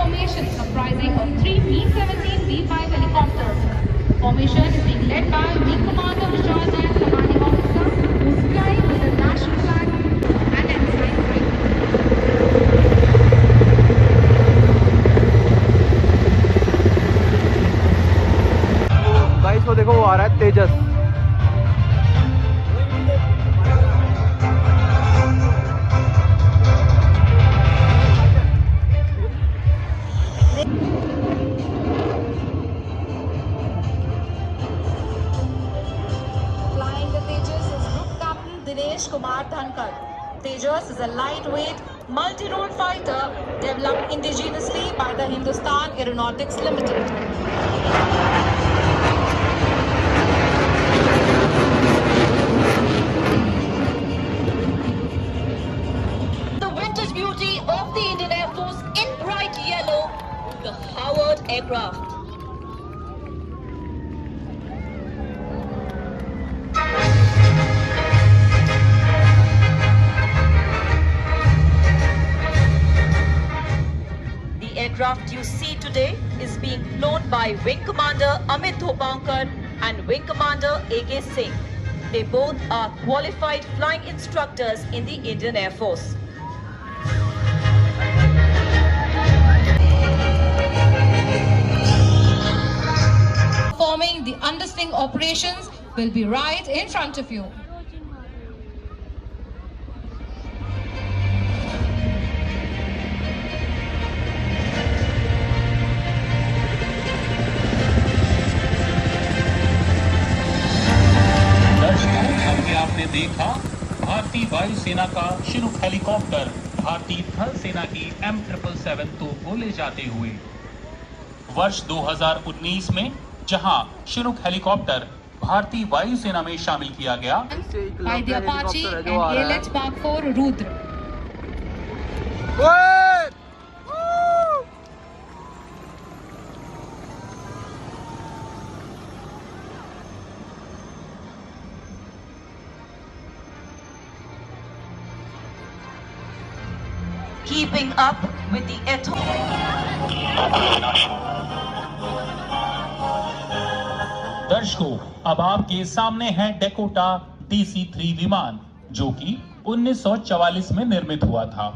formation comprising of 3 B-17 B-5 helicopters. Formation is being led by Wing Commander Vishal and Commanding Officer, who is flying with the national flag and ensign ring. Guys वो देखो वो आ रहा है तेजस। Kumar Dhankar. Tejas is a lightweight, multi-role fighter developed indigenously by the Hindustan Aeronautics Limited. The vintage beauty of the Indian Air Force in bright yellow, the Howard aircraft. Aircraft you see today is being flown by Wing Commander Amit Thopankar and Wing Commander A.K. Singh. They both are qualified flying instructors in the Indian Air Force. Performing the underswing operations will be right in front of you. आपने देखा भारतीय वायुसेना का Chinook helicopter भारतीय थल सेना की M777 तोप को ले जाते हुए। वर्ष 2019 में जहां शिनुक हेलीकॉप्टर भारतीय वायुसेना में शामिल किया गया by the Apache and ALH Mark 4 Rudra. Keeping up with the दर्शकों, अब आपके सामने है डेकोटा DC-3 विमान, जो कि 1944 में निर्मित हुआ था।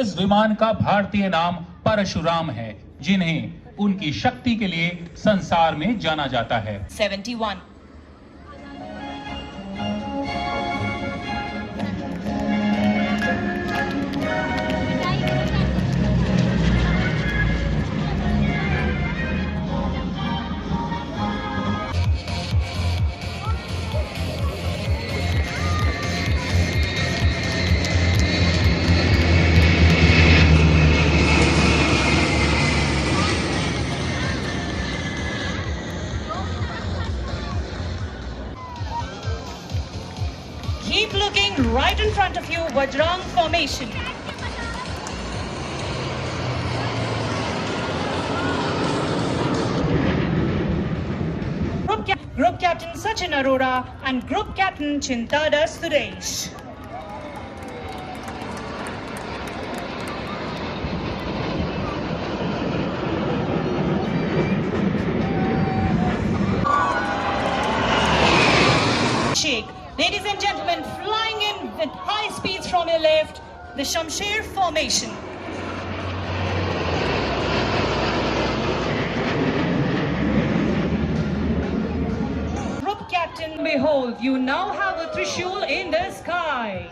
इस विमान का भारतीय नाम परशुराम है, जिन्हें उनकी शक्ति के लिए संसार में जाना जाता है। 71 Keep looking right in front of you, Vajrang formation. Group Captain Sachin Arora and Group Captain Chintada Suresh. Ladies and gentlemen, flying in with high speeds from your left, the Shamsher formation. Group Captain, behold, you now have a Trishul in the sky.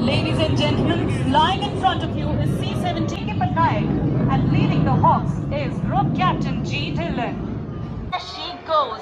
Ladies and gentlemen, flying in front of you is C-17 Patnaik, and leading the Hawks is Group Captain G. Dillon. There she goes.